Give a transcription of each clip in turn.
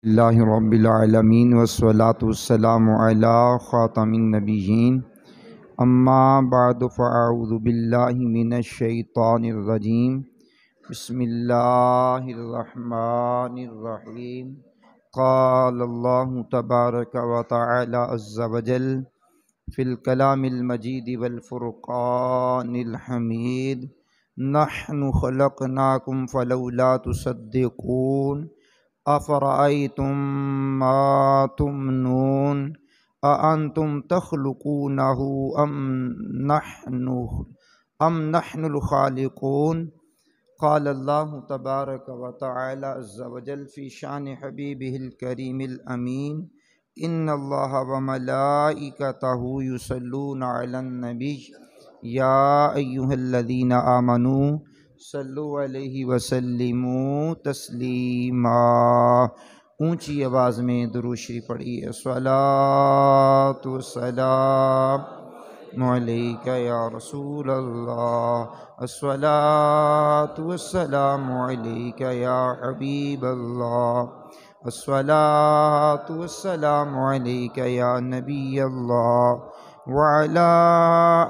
اللہ رب العالمین والصلاة والسلام علی خاتم النبیین اما بعد فاعوذ باللہ من الشیطان الرجیم بسم اللہ الرحمن الرحیم قال اللہ تبارک و تعالی عز وجل فی الکلام المجید والفرقان الحمید نحن خلقناکم فلولا تصدقون افرأیتم ما تمنون اانتم تخلقونہ ام نحن الخالقون قال اللہ تبارک و تعالی عز وجل فی شان حبیبہ الکریم الامین ان اللہ وملائکتہ یصلون علی النبی یا ایہا الذین آمنوا صلو علیہ وسلموا تسلیما۔ اونچی آواز میں درود شریف پڑھیے۔ الصلاۃ والسلام علیک یا رسول اللہ، الصلاۃ والسلام علیک یا حبیب اللہ، الصلاۃ والسلام علیک یا نبی اللہ وعلی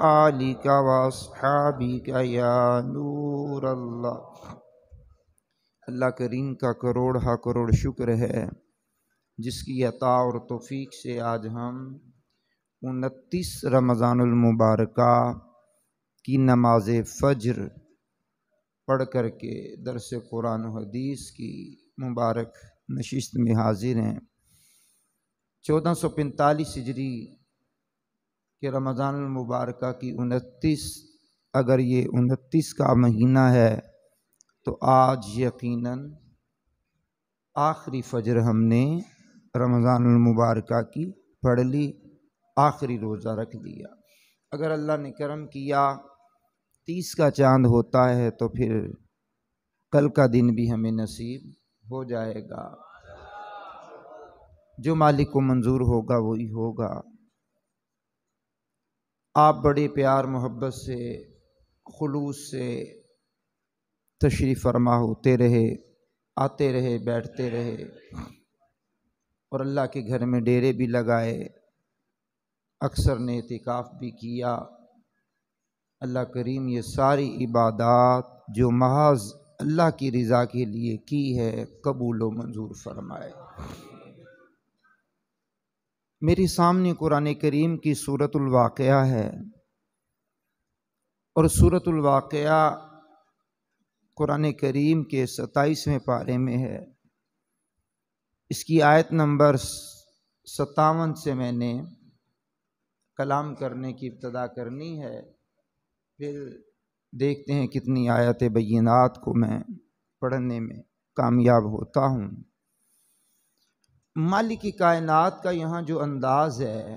آلک واصحابک یا نور اللہ۔ اللہ کریم کا کروڑ ہا کروڑ شکر ہے جس کی عطا اور توفیق سے آج ہم 29 رمضان المبارکہ کی نماز فجر پڑھ کر کے درس قرآن و حدیث کی مبارک نشست میں حاضر ہیں۔ 1445 ہجری کہ رمضان المبارکہ کی 29، اگر یہ 29 کا مہینہ ہے تو آج یقیناً آخری فجر ہم نے رمضان المبارکہ کی پڑھ لی، آخری روزہ رکھ لیا۔ اگر اللہ نے کرم کیا 30 کا چاند ہوتا ہے تو پھر کل کا دن بھی ہمیں نصیب ہو جائے گا، جو مالک کو منظور ہوگا وہی ہوگا۔ آپ بڑے پیار محبت سے خلوص سے تشریف فرما ہوتے رہے، آتے رہے، بیٹھتے رہے اور اللہ کے گھر میں ڈیرے بھی لگائے، اکثر نے اعتکاف بھی کیا۔ اللہ کریم یہ ساری عبادات جو محض اللہ کی رضا کے لیے کی ہے قبول و منظور فرمائے۔ میرے سامنے قرآن کریم کی سورۃ الواقعہ ہے، اور سورۃ الواقعہ قرآن کریم کے 27ویں پارے میں ہے۔ اس کی آیت نمبر 57 سے میں نے کلام کرنے کی ابتدا کرنی ہے، پھر دیکھتے ہیں کتنی آیت بینات کو میں پڑھنے میں کامیاب ہوتا ہوں۔ مالک کائنات کا یہاں جو انداز ہے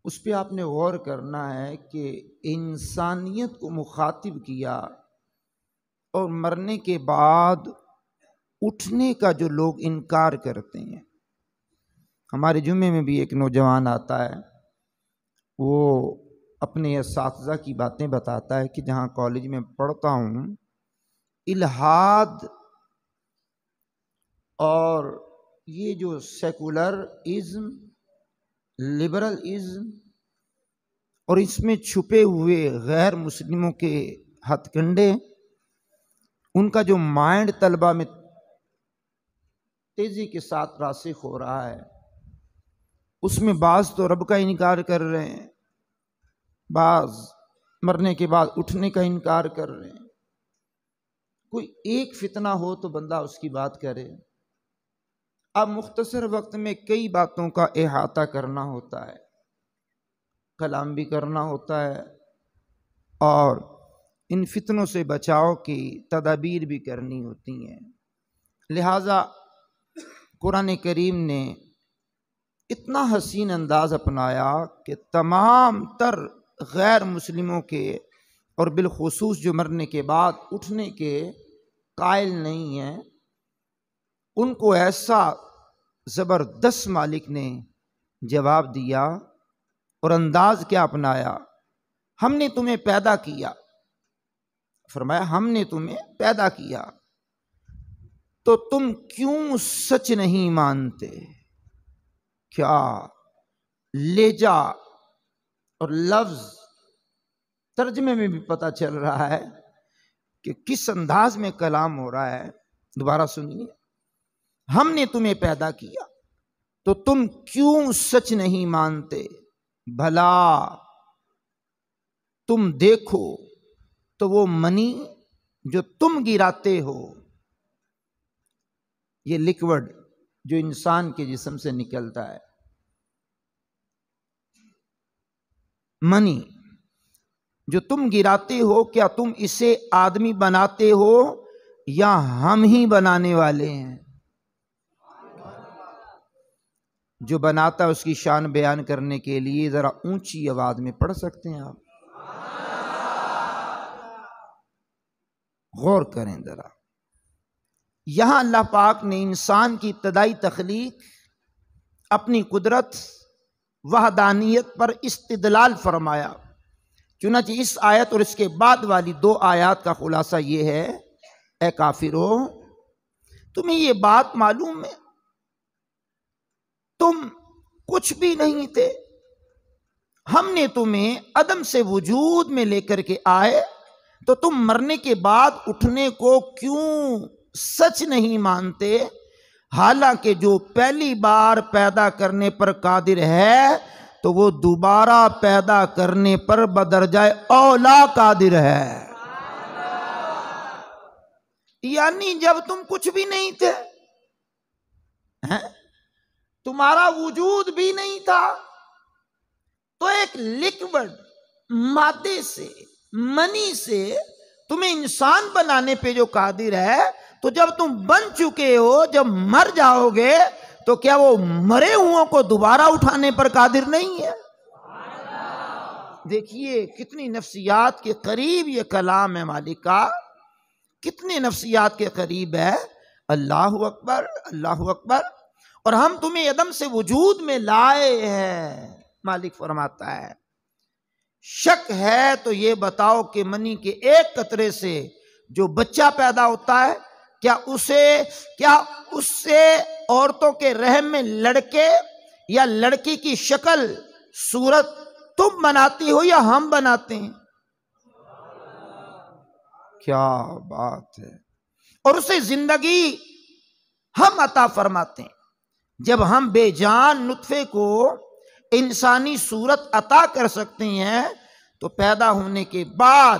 اس پہ آپ نے غور کرنا ہے کہ انسانیت کو مخاطب کیا، اور مرنے کے بعد اٹھنے کا جو لوگ انکار کرتے ہیں۔ ہمارے جمعے میں بھی ایک نوجوان آتا ہے، وہ اپنے اساتذہ کی باتیں بتاتا ہے کہ جہاں کالج میں پڑھتا ہوں الحاد اور یہ جو سیکولر ازم، لبرل ازم اور اس میں چھپے ہوئے غیر مسلموں کے ہتھ کنڈے، ان کا جو مائنڈ طلبہ میں تیزی کے ساتھ راسخ ہو رہا ہے، اس میں بعض تو رب کا انکار کر رہے ہیں، بعض مرنے کے بعد اٹھنے کا انکار کر رہے ہیں۔ کوئی ایک فتنہ ہو تو بندہ اس کی بات کرے۔ اب مختصر وقت میں کئی باتوں کا احاطہ کرنا ہوتا ہے، کلام بھی کرنا ہوتا ہے، اور ان فتنوں سے بچاؤ کی تدابیر بھی کرنی ہوتی ہیں۔ لہٰذا قرآن کریم نے اتنا حسین انداز اپنایا کہ تمام تر غیر مسلموں کے، اور بالخصوص جو مرنے کے بعد اٹھنے کے قائل نہیں ہیں، ان کو ایسا زبردست مالک نے جواب دیا اور انداز کیا اپنایا۔ ہم نے تمہیں پیدا کیا، فرمایا ہم نے تمہیں پیدا کیا، تو تم کیوں سچ نہیں مانتے؟ کیا لہجہ اور لفظ ترجمے میں بھی پتہ چل رہا ہے کہ کس انداز میں کلام ہو رہا ہے. دوبارہ سنیے. ہم نے تمہیں پیدا کیا تو تم کیوں سچ نہیں مانتے؟ بھلا تم دیکھو تو وہ منی جو تم گراتے ہو، یہ لکوڈ جو انسان کے جسم سے نکلتا ہے، منی جو تم گراتے ہو، کیا تم اسے آدمی بناتے ہو یا ہم ہی بنانے والے ہیں؟ جو بناتا ہے اس کی شان بیان کرنے کے لیے ذرا اونچی آواز میں پڑھ سکتے ہیں آپ؟ غور کریں ذرا. یہاں اللہ پاک نے انسان کی ابتدائی تخلیق اپنی قدرت وحدانیت پر استدلال فرمایا. چنانچہ اس آیت اور اس کے بعد والی 2 آیات کا خلاصہ یہ ہے، اے کافرو، تمہیں یہ بات معلوم ہے تم کچھ بھی نہیں تھے، ہم نے تمہیں عدم سے وجود میں لے کر کے آئے، تو تم مرنے کے بعد اٹھنے کو کیوں سچ نہیں مانتے؟ حالانکہ جو پہلی بار پیدا کرنے پر قادر ہے تو وہ دوبارہ پیدا کرنے پر بدرجہ اولا قادر ہے. یعنی جب تم کچھ بھی نہیں تھے، تمہارا وجود بھی نہیں تھا، تو ایک لکوڈ مادے سے، منی سے تمہیں انسان بنانے پہ جو قادر ہے، تو جب تم بن چکے ہو، جب مر جاؤ گے تو کیا وہ مرے ہوں کو دوبارہ اٹھانے پر قادر نہیں ہے؟ دیکھیے کتنی نفسیات کے قریب یہ کلام ہے مالک کا، کتنے نفسیات کے قریب ہے. اللہ اکبر، اللہ اکبر. اور ہم تمہیں عدم سے وجود میں لائے ہیں. مالک فرماتا ہے شک ہے تو یہ بتاؤ کہ منی کے ایک قطرے سے جو بچہ پیدا ہوتا ہے، کیا اس سے عورتوں کے رحم میں لڑکے یا لڑکی کی شکل صورت تم بناتی ہو یا ہم بناتے ہیں؟ کیا بات ہے. اور اسے زندگی ہم عطا فرماتے ہیں. جب ہم بے جان نطفے کو انسانی صورت عطا کر سکتے ہیں تو پیدا ہونے کے بعد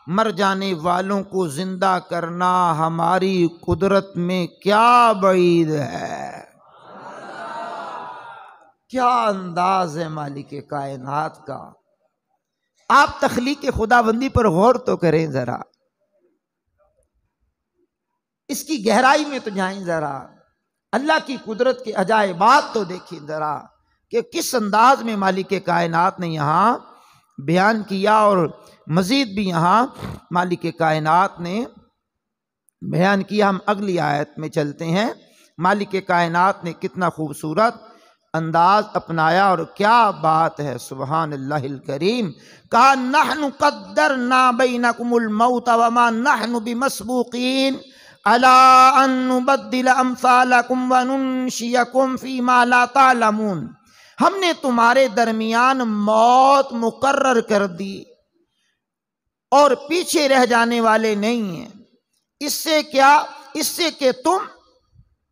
مر جانے والوں کو زندہ کرنا ہماری قدرت میں کیا بعید ہے. کیا انداز ہے مالک کائنات کا. آپ تخلیق خداوندی پر غور تو کریں ذرا، اس کی گہرائی میں تو جائیں ذرا، اللہ کی قدرت کے عجائبات تو دیکھیں ذرا کہ کس انداز میں مالک کائنات نے یہاں بیان کیا. اور مزید بھی یہاں مالک کائنات نے بیان کیا. ہم اگلی آیت میں چلتے ہیں. مالک کائنات نے کتنا خوبصورت انداز اپنایا اور کیا بات ہے. سبحان اللہ الکریم. کہا نحن قدرنا بینکم الموت وما نحن بمسبوقین الا ان نبدل امثالکم وننشئکم فیما لا تعلمون. ہم نے تمہارے درمیان موت مقرر کر دی اور پیچھے رہ جانے والے نہیں ہیں. اس سے کیا؟ اس سے کہ تم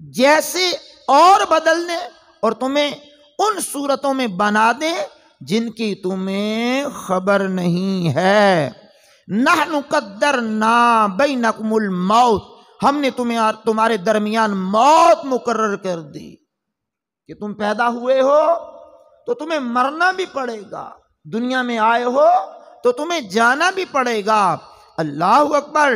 جیسے اور بدل دیں اور تمہیں ان صورتوں میں بنا دیں جن کی تمہیں خبر نہیں ہے. نحن قدرنا بینکم الموت، ہم نے تمہارے درمیان موت مقرر کر دی کہ تم پیدا ہوئے ہو تو تمہیں مرنا بھی پڑے گا، دنیا میں آئے ہو تو تمہیں جانا بھی پڑے گا. اللہ اکبر،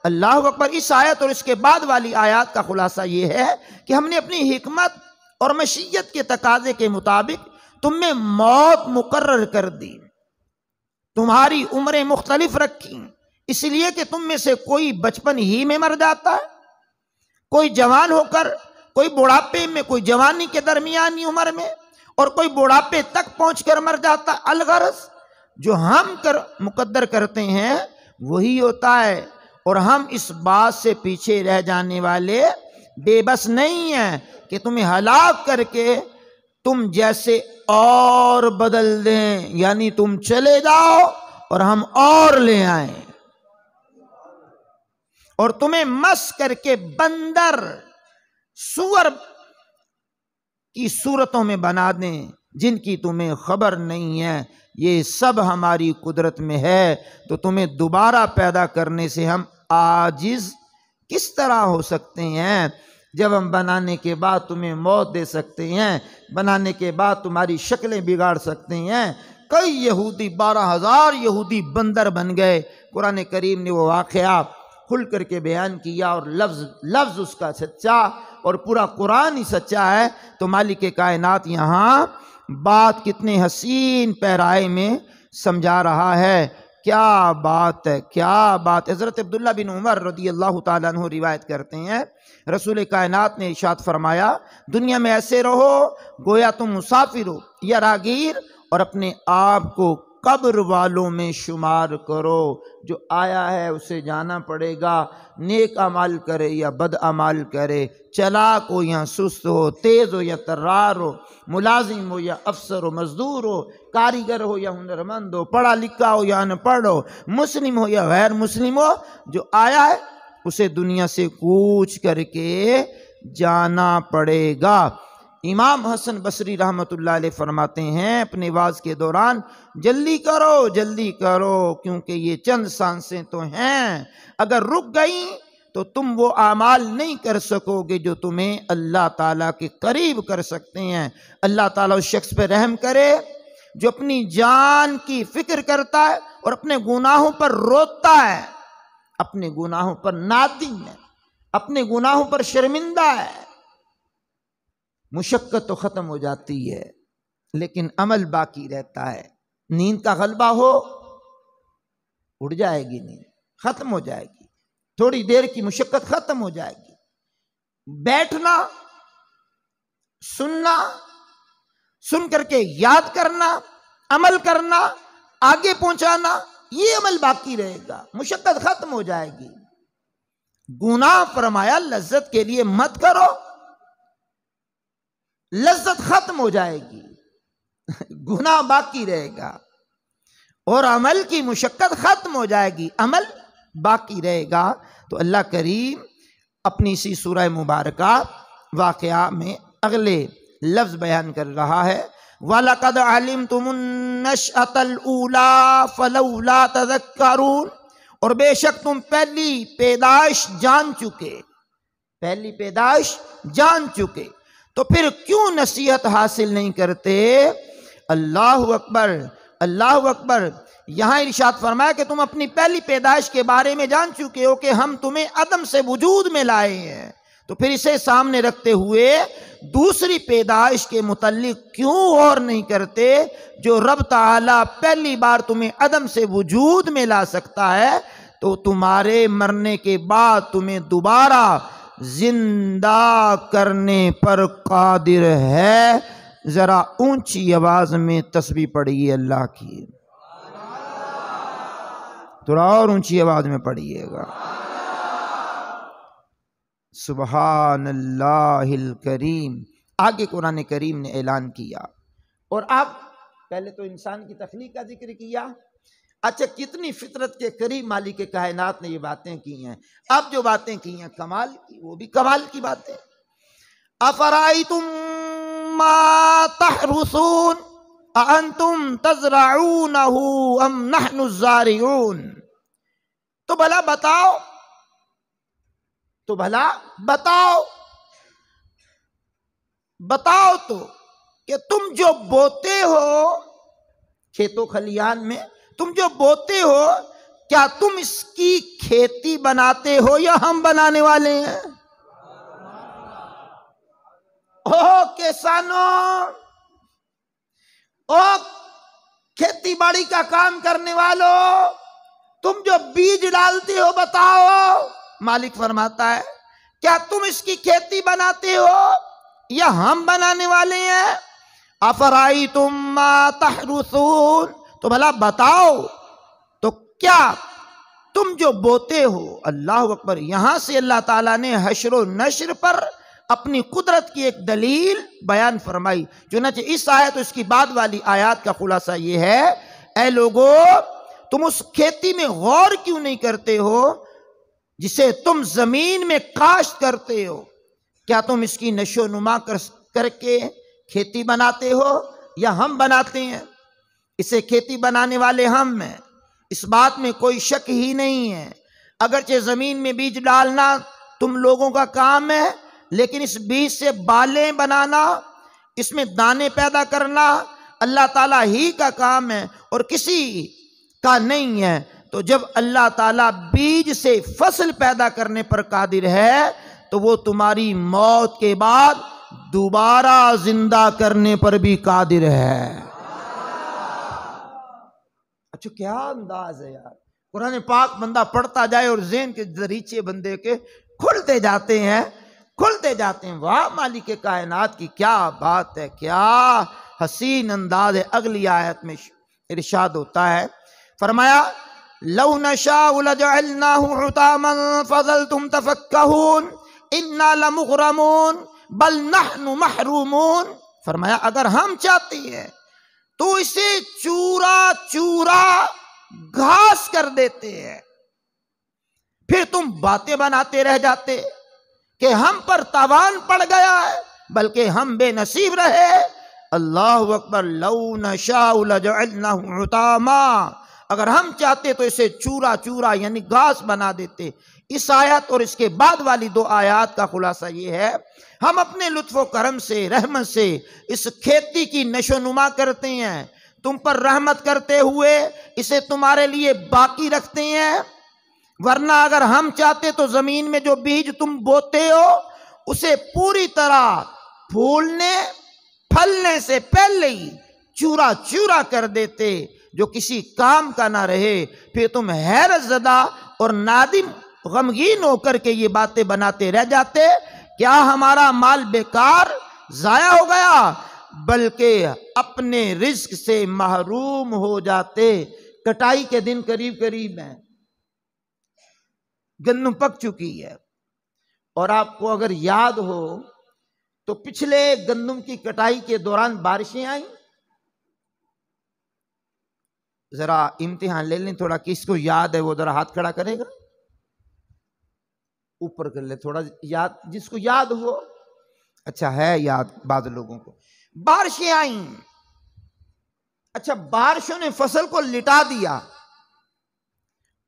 اللہ اکبر. اس آیت اور اس کے بعد والی آیات کا خلاصہ یہ ہے کہ ہم نے اپنی حکمت اور مشیت کے تقاضے کے مطابق تم میں موت مقرر کر دی، تمہاری عمریں مختلف رکھی، اس لیے کہ تم میں سے کوئی بچپن ہی میں مر جاتا ہے، کوئی جوان ہو کر، کوئی بڑھاپے میں، کوئی جوانی کے درمیانی عمر میں، اور کوئی بڑھاپے تک پہنچ کر مر جاتا. الغرض جو ہم مقدر کرتے ہیں وہی ہوتا ہے، اور ہم اس بات سے پیچھے رہ جانے والے بے بس نہیں ہیں کہ تمہیں ہلاک کر کے تم جیسے اور بدل دیں، یعنی تم چلے جاؤ اور ہم اور لے آئیں اور تمہیں مس کر کے بندر سور کی صورتوں میں بنا دیں جن کی تمہیں خبر نہیں ہے، یہ سب ہماری قدرت میں ہے، تو تمہیں دوبارہ پیدا کرنے سے ہم عاجز کس طرح ہو سکتے ہیں؟ جب ہم بنانے کے بعد تمہیں موت دے سکتے ہیں، بنانے کے بعد تمہاری شکلیں بگاڑ سکتے ہیں۔ کئی یہودی 12,000 یہودی بندر بن گئے۔ قرآن کریم نے وہ واقعہ کھل کر کے بیان کیا اور لفظ اس کا سچا اور پورا قرآن ہی سچا ہے۔ تو مالک کائنات یہاں بات کتنے حسین پیرائے میں سمجھا رہا ہے۔ کیا بات ہے، کیا بات۔ حضرت عبداللہ بن عمر رضی اللہ تعالیٰ عنہ روایت کرتے ہیں، رسول کائنات نے ارشاد فرمایا، دنیا میں ایسے رہو گویا تم مسافر ہو یا راگیر، اور اپنے آپ کو قبر والوں میں شمار کرو۔ جو آیا ہے اسے جانا پڑے گا، نیک اعمال کرے یا بد اعمال کرے، چلاک ہو یا سست ہو، تیز ہو یا طرار ہو، ملازم ہو یا افسر ہو، مزدور ہو، کاریگر ہو یا ہنرمند ہو، پڑھا لکھا ہو یا ان پڑھ ہو، مسلم ہو یا غیر مسلم ہو، جو آیا ہے اسے دنیا سے کوچ کر کے جانا پڑے گا۔ امام حسن بصری رحمت اللہ علیہ فرماتے ہیں اپنے واز کے دوران، جلدی کرو جلدی کرو، کیونکہ یہ چند سانسیں تو ہیں، اگر رک گئیں تو تم وہ اعمال نہیں کر سکو گے جو تمہیں اللہ تعالیٰ کے قریب کر سکتے ہیں۔ اللہ تعالیٰ اس شخص پہ رحم کرے جو اپنی جان کی فکر کرتا ہے اور اپنے گناہوں پر روتا ہے، اپنے گناہوں پر نادم ہے، اپنے گناہوں پر شرمندہ ہے۔ مشقت تو ختم ہو جاتی ہے لیکن عمل باقی رہتا ہے۔ نیند کا غلبہ ہو، اڑ جائے گی نیند، ختم ہو جائے گی، تھوڑی دیر کی مشقت ختم ہو جائے گی۔ بیٹھنا، سننا، سن کر کے یاد کرنا، عمل کرنا، آگے پہنچانا، یہ عمل باقی رہے گا، مشقت ختم ہو جائے گی۔ گناہ فرمایا لذت کے لیے مت کرو، لذت ختم ہو جائے گی، گناہ باقی رہے گا، اور عمل کی مشقت ختم ہو جائے گی، عمل باقی رہے گا۔ تو اللہ کریم اپنی اسی سورہ مبارکہ واقعہ میں اگلے لفظ بیان کر رہا ہے، وَلَقَدْ عَلِمْتُمُ النَّشْأَةَ الْأُولَىٰ فَلَوْلَا تَذَكَّرُونَ، اور بے شک تم پہلی پیدائش جان چکے، پہلی پیدائش جان چکے، تو پھر کیوں نصیحت حاصل نہیں کرتے؟ اللہ اکبر، اللہ اکبر۔ یہاں ارشاد فرمایا کہ تم اپنی پہلی پیدائش کے بارے میں جان چکے ہو کہ ہم تمہیں عدم سے وجود میں لائے ہیں، تو پھر اسے سامنے رکھتے ہوئے دوسری پیدائش کے متعلق کیوں غور نہیں کرتے؟ جو رب تعالیٰ پہلی بار تمہیں عدم سے وجود میں لا سکتا ہے تو تمہارے مرنے کے بعد تمہیں دوبارہ زندہ کرنے پر قادر ہے۔ ذرا اونچی آواز میں تسبیح پڑھیے اللہ کی، تھوڑا اور اونچی آواز میں پڑھیے گا، سبحان اللہ الکریم۔ آگے قرآن کریم نے اعلان کیا، اور اب پہلے تو انسان کی تخلیق کا ذکر کیا، اچھا کتنی فطرت کے قریب مالک کائنات نے یہ باتیں کی ہیں۔ اب جو باتیں کی ہیں کمال کی، وہ بھی کمال کی باتیں۔ افرائیتم ما تحرثون اانتم تزرعونہ ام نحن الزارعون، تو بھلا بتاؤ، تو بھلا بتاؤ، بتاؤ تو کہ تم جو بوتے ہو کھیتوں کھلیان میں، تم جو بوتے ہو کیا تم اس کی کھیتی بناتے ہو یا ہم بنانے والے ہیں؟ او کسانوں، او کھیتی باڑی کا کام کرنے والوں، تم جو بیج ڈالتے ہو بتاؤ۔ مالک فرماتا ہے کیا تم اس کی کھیتی بناتے ہو یا ہم بنانے والے ہیں؟ افرائیتم ما تحرثون، تو بھلا بتاؤ تو کیا تم جو بوتے ہو. اللہ اکبر. یہاں سے اللہ تعالیٰ نے حشر و نشر پر اپنی قدرت کی ایک دلیل بیان فرمائی. چنانچہ اس آیت اور اس کی بعد والی آیات کا خلاصہ یہ ہے، اے لوگو تم اس کھیتی میں غور کیوں نہیں کرتے ہو جسے تم زمین میں کاشت کرتے ہو؟ کیا تم اس کی نشو و نما کر کے کھیتی بناتے ہو یا ہم بناتے ہیں؟ اسے کھیتی بنانے والے ہم ہیں، اس بات میں کوئی شک ہی نہیں ہے. اگرچہ زمین میں بیج ڈالنا تم لوگوں کا کام ہے، لیکن اس بیج سے بالیں بنانا، اس میں دانے پیدا کرنا اللہ تعالیٰ ہی کا کام ہے اور کسی کا نہیں ہے. تو جب اللہ تعالیٰ بیج سے فصل پیدا کرنے پر قادر ہے تو وہ تمہاری موت کے بعد دوبارہ زندہ کرنے پر بھی قادر ہے. اچھا کیا انداز ہے یار. قرآن پاک بندہ پڑھتا جائے اور ذہن کے دریچے بندے کے کھلتے جاتے ہیں. واہ مالک کائنات کی کیا بات ہے، کیا حسین انداز ہے. اگلی آیت میں ارشاد ہوتا ہے، فرمایا لو نشاء لجعلناه حطاما فظلتم تفکہون انا لمغرمون بل نحن محرومون. فرمایا اگر ہم چاہتے ہیں تو اسے چورا چورا گھاس کر دیتے ہیں، پھر تم باتیں بناتے رہ جاتے کہ ہم پر تاوان پڑ گیا ہے، بلکہ ہم بے نصیب رہے. اللہ اکبر. لو نشاء لجعلناه حطاما، اگر ہم چاہتے تو اسے چورا چورا یعنی گھاس بنا دیتے. اس آیت اور اس کے بعد والی دو آیات کا خلاصہ یہ ہے، ہم اپنے لطف و کرم سے، رحمت سے اس کھیتی کی نشو نما کرتے ہیں، تم پر رحمت کرتے ہوئے اسے تمہارے لیے باقی رکھتے ہیں. ورنہ اگر ہم چاہتے تو زمین میں جو بیج تم بوتے ہو اسے پوری طرح پھولنے پھلنے سے پہلے ہی چورا چورا کر دیتے، جو کسی کام کا نہ رہے. پھر تم حیرت زدہ اور نادم غمگین ہو کر کے یہ باتیں بناتے رہ جاتے، کیا ہمارا مال بیکار ضائع ہو گیا، بلکہ اپنے رزق سے محروم ہو جاتے. کٹائی کے دن قریب قریب ہیں، گندم پک چکی ہے، اور آپ کو اگر یاد ہو تو پچھلے گندم کی کٹائی کے دوران بارشیں آئیں. ذرا امتحان لے لیں تھوڑا، کس کو یاد ہے وہ ذرا ہاتھ کھڑا کرے گا، اوپر کر لے تھوڑا یاد، جس کو یاد ہو. اچھا ہے یاد بعض لوگوں کو. بارشیں آئیں، اچھا بارشوں نے فصل کو لٹا دیا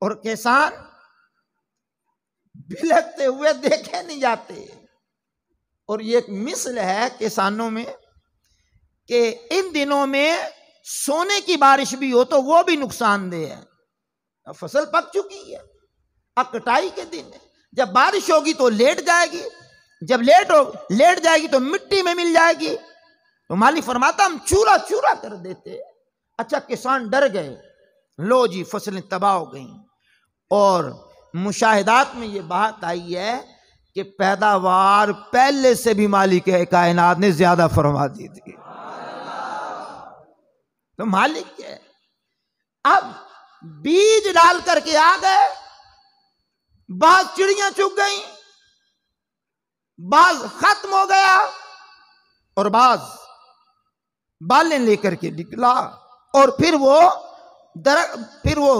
اور کسان بلکتے ہوئے دیکھے نہیں جاتے. اور یہ ایک مثل ہے کسانوں میں کہ ان دنوں میں سونے کی بارش بھی ہو تو وہ بھی نقصان دہ ہے. اب فصل پک چکی ہے، اب کٹائی کے دن ہے، جب بارش ہوگی تو لیٹ جائے گی، جب لیٹ جائے گی تو مٹی میں مل جائے گی. تو مالک فرماتا ہم چورا چورا کر دیتے. اچھا کسان ڈر گئے، لو جی فصلیں تباہ ہو گئیں. اور مشاہدات میں یہ بات آئی ہے کہ پیداوار پہلے سے بھی مالک کائنات نے زیادہ فرما دی تھی. تو مالک ہے. اب بیج ڈال کر کے آ گئے، بعض چڑیاں چگ گئیں، بعض ختم ہو گیا، اور بعض بالیں لے کر کے نکلا. اور پھر وہ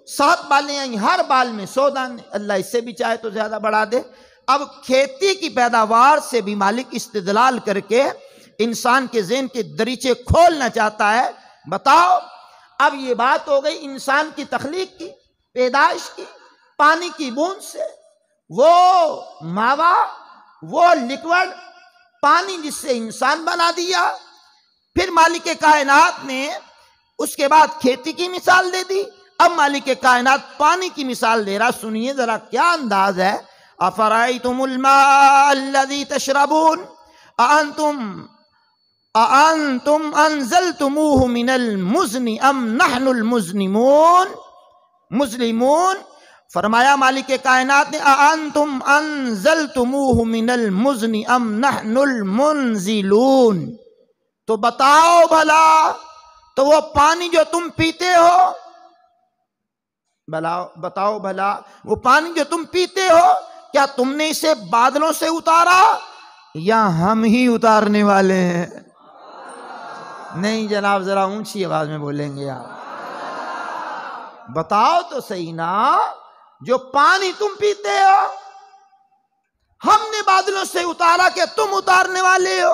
7 بالیں آئیں، ہر بال میں 100 دانے. اللہ اس سے بھی چاہے تو زیادہ بڑھا دے. اب کھیتی کی پیداوار سے بھی مالک استدلال کر کے انسان کے ذہن کے دریچے کھولنا چاہتا ہے. بتاؤ اب یہ بات ہو گئی انسان کی تخلیق کی، پیدائش کی، پانی کی بوند سے، وہ ماوا، وہ لکوڈ پانی جس سے انسان بنا دیا. پھر مالک کائنات نے اس کے بعد کھیتی کی مثال دے دی. اب مالک کائنات پانی کی مثال دے رہا. سنیے ذرا کیا انداز ہے. افرأیتم الماء الذی تشربون اانتم انزلتموه من المزن ام نحن المزنمون. فرمایا مالک کائنات نے اانتم انزلتموه من المزن ام نحن المنزلون. تو بتاؤ بھلا، تو وہ پانی جو تم پیتے ہو بتاؤ بھلا وہ پانی جو تم پیتے ہو کیا تم نے اسے بادلوں سے اتارا یا ہم ہی اتارنے والے ہیں؟ نہیں جناب، ذرا اونچی آواز میں بولیں گے آپ، بتاؤ تو صحیح نا، جو پانی تم پیتے ہو ہم نے بادلوں سے اتارا کہ تم اتارنے والے ہو؟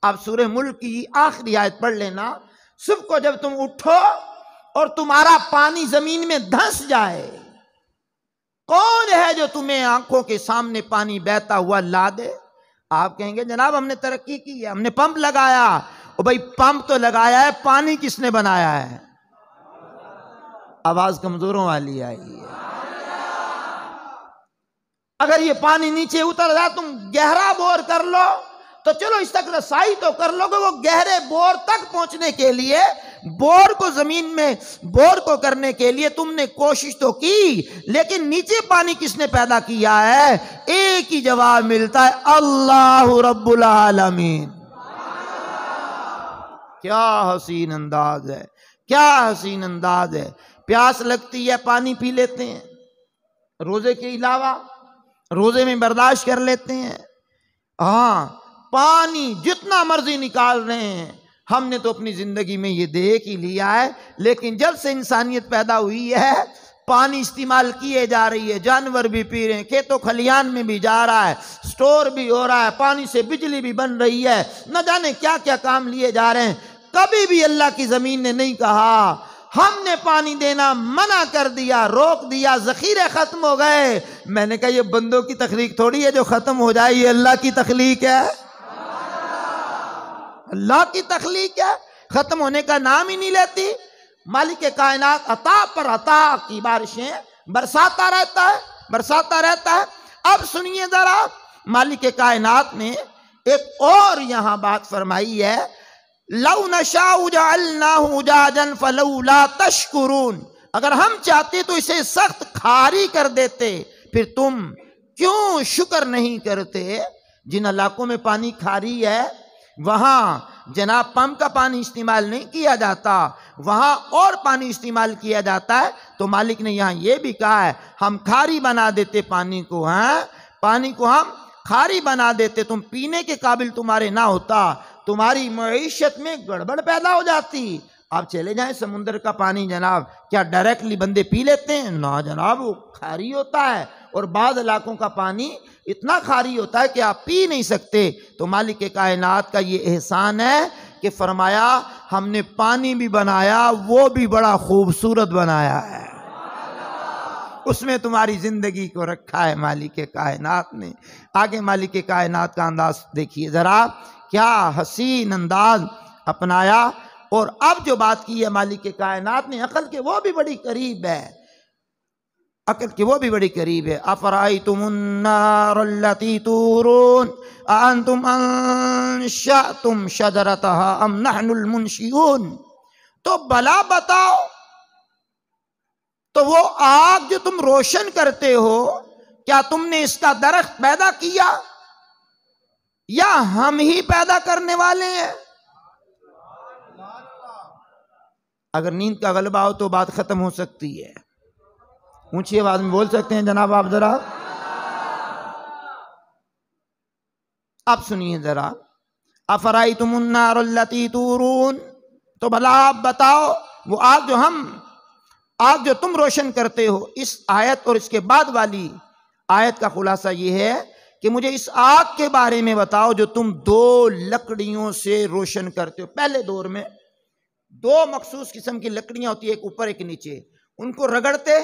اب سورہ ملک کی آخری آیت پڑھ لینا، صبح کو جب تم اٹھو اور تمہارا پانی زمین میں دھنس جائے، کون ہے جو تمہیں آنکھوں کے سامنے پانی بہتا ہوا لا دے؟ آپ کہیں گے جناب ہم نے ترقی کی ہے، ہم نے پمپ لگایا۔ او بھائی پمپ تو لگایا ہے، پانی کس نے بنایا ہے؟ آواز کمزوروں والی آئی ہے۔ اگر یہ پانی نیچے اتر جائے، تم گہرا بور کر لو تو چلو اس تک رسائی تو کر لو گے، وہ گہرے بور تک پہنچنے کے لیے، بور کو زمین میں بور کو کرنے کے لیے تم نے کوشش تو کی، لیکن نیچے پانی کس نے پیدا کیا ہے؟ ایک ہی جواب ملتا ہے، اللہ رب العالمین۔ کیا حسین انداز ہے، کیا حسین انداز ہے۔ پیاس لگتی ہے پانی پی لیتے ہیں، روزے کے علاوہ روزے میں برداشت کر لیتے ہیں، ہاں پانی جتنا مرضی نکال رہے ہیں۔ ہم نے تو اپنی زندگی میں یہ دیکھ ہی لیا ہے، لیکن جب سے انسانیت پیدا ہوئی ہے پانی استعمال کیے جا رہی ہے، جانور بھی پی رہے ہیں، کھیتوں کھلیان میں بھی جا رہا ہے، سٹور بھی ہو رہا ہے، پانی سے بجلی بھی بن رہی ہے، نہ جانے کیا کیا کام لیے جا رہے ہیں۔ کبھی بھی اللہ کی زمین نے نہیں کہا ہم نے پانی دینا منع کر دیا، روک دیا، ذخیرے ختم ہو گئے۔ میں نے کہا یہ بندوں کی تخلیق تھوڑی ہے جو ختم ہو جائے، یہ اللہ کی تخلیق ہے، اللہ کی تخلیق ہے، ختم ہونے کا نام ہی نہیں لیتی۔ مالک کائنات عطا پر عطا کی بارشیں برساتا رہتا ہے، برساتا رہتا ہے۔ اب سنیے ذرا، مالک کائنات نے ایک اور یہاں بات فرمائی ہے، لَوْ نَشَاءُ جَعَلْنَاهُ جَاجًا فَلَوْلَا تَشْكُرُونَ، اگر ہم چاہتے تو اسے سخت کھاری کر دیتے، پھر تم کیوں شکر نہیں کرتے؟ جن علاقوں میں پانی کھاری ہے وہاں جناب پمپ کا پانی استعمال نہیں کیا جاتا، وہاں اور پانی استعمال کیا جاتا ہے، تو مالک نے یہاں یہ بھی کہا ہے ہم کھاری بنا دیتے پانی کو، ہاں پانی کو ہم کھاری بنا دیتے، تم پینے کے قابل تمہارے نہ ہوتا، تمہاری معیشت میں گڑبڑ پیدا ہو جاتی۔ آپ چلے جائیں سمندر کا پانی جناب، کیا ڈائریکٹلی بندے پی لیتے ہیں؟ نہ جناب، وہ کھاری ہوتا ہے، اور بعض علاقوں کا پانی اتنا کھاری ہوتا ہے کہ آپ پی نہیں سکتے۔ تو مالک کائنات کا یہ احسان ہے کہ فرمایا ہم نے پانی بھی بنایا، وہ بھی بڑا خوبصورت بنایا ہے، اس میں تمہاری زندگی کو رکھا ہے مالک کائنات نے۔ آگے مالک کائنات کا انداز دیکھیے ذرا، کیا حسین انداز اپنایا۔ اور اب جو بات کی ہے مالک کائنات نے، عقل کے وہ بھی بڑی قریب ہے، عقل کے وہ بھی بڑی قریب ہے۔ افرأیتم النار التی تورون اانتم انشأتم شجرتها ام نحن المنشئون، تو بلا بتاؤ، تو وہ آگ جو تم روشن کرتے ہو کیا تم نے اس کا درخت پیدا کیا یا ہم ہی پیدا کرنے والے ہیں؟ اگر نیند کا غلبہ ہو تو بات ختم ہو سکتی ہے، اونچی آواز میں بول سکتے ہیں جناب آپ ذرا؟ اب سنیے ذرا، افرأیتم النار التی تورون، تو بھلا آپ بتاؤ وہ آگ جو تم روشن کرتے ہو۔ اس آیت اور اس کے بعد والی آیت کا خلاصہ یہ ہے کہ مجھے اس آگ کے بارے میں بتاؤ جو تم دو لکڑیوں سے روشن کرتے ہو۔ پہلے دور میں دو مخصوص قسم کی لکڑیاں ہوتی ہیں، ایک اوپر ایک نیچے، ان کو رگڑتے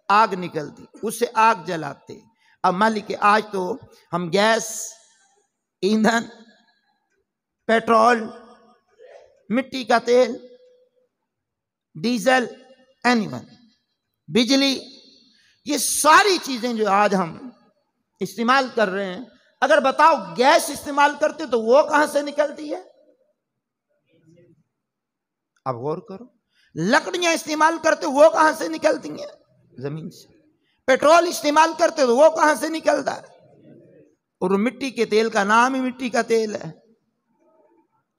آگ نکلتی، اس سے آگ جلاتے۔ اب مالک آج تو ہم گیس، ایندھن، پیٹرول، مٹی کا تیل، ڈیزل، بجلی، یہ ساری چیزیں جو آج ہم استعمال کر رہے ہیں، اگر بتاؤ گیس استعمال کرتے تو وہ کہاں سے نکلتی ہے؟ اب غور کرو، لکڑیاں استعمال کرتے وہ کہاں سے نکلتی ہیں؟ زمین سے۔ پیٹرول استعمال کرتے تو وہ کہاں سے نکلتا ہے؟ اور مٹی کے تیل کا نام ہی مٹی کا تیل ہے۔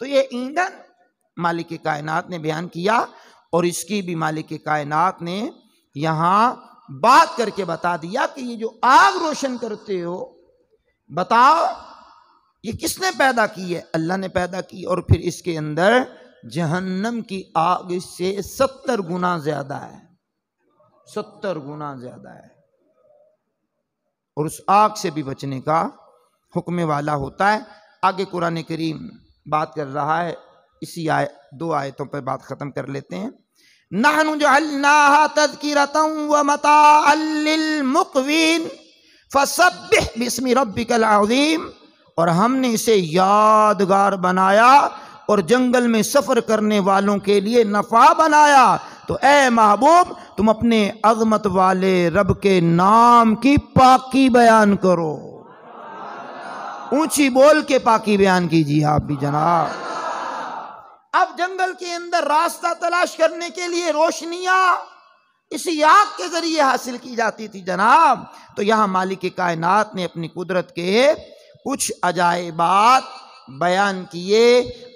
تو یہ ایندھن مالک کائنات نے بیان کیا، اور اس کی بھی مالک کائنات نے یہاں بات کر کے بتا دیا کہ یہ جو آگ روشن کرتے ہو، بتاؤ یہ کس نے پیدا کی ہے؟ اللہ نے پیدا کی، اور پھر اس کے اندر جہنم کی آگ سے 70 گنا زیادہ ہے، 70 گنا زیادہ ہے، اور اس آگ سے بھی بچنے کا حکم والا ہوتا ہے۔ آگے قرآن کریم بات کر رہا ہے، اسی دو آیتوں پر بات ختم کر لیتے ہیں۔ نحن جعلناها تذکرة ومتاعا للمقوین فسبح باسم ربک العظیم، اور ہم نے اسے یادگار بنایا اور جنگل میں سفر کرنے والوں کے لیے نفع بنایا، تو اے محبوب تم اپنے عظمت والے رب کے نام کی پاکی بیان کرو، اونچی بول کے پاکی بیان کیجیے آپ بھی جناب۔ اب جنگل کے اندر راستہ تلاش کرنے کے لیے روشنیاں اسی آگ کے ذریعے حاصل کی جاتی تھی جناب، تو یہاں مالک کائنات نے اپنی قدرت کے کچھ عجائبات بیان کیے۔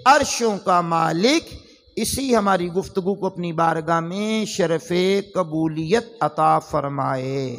عرشوں کا مالک اسی ہماری گفتگو کو اپنی بارگاہ میں شرف قبولیت عطا فرمائے۔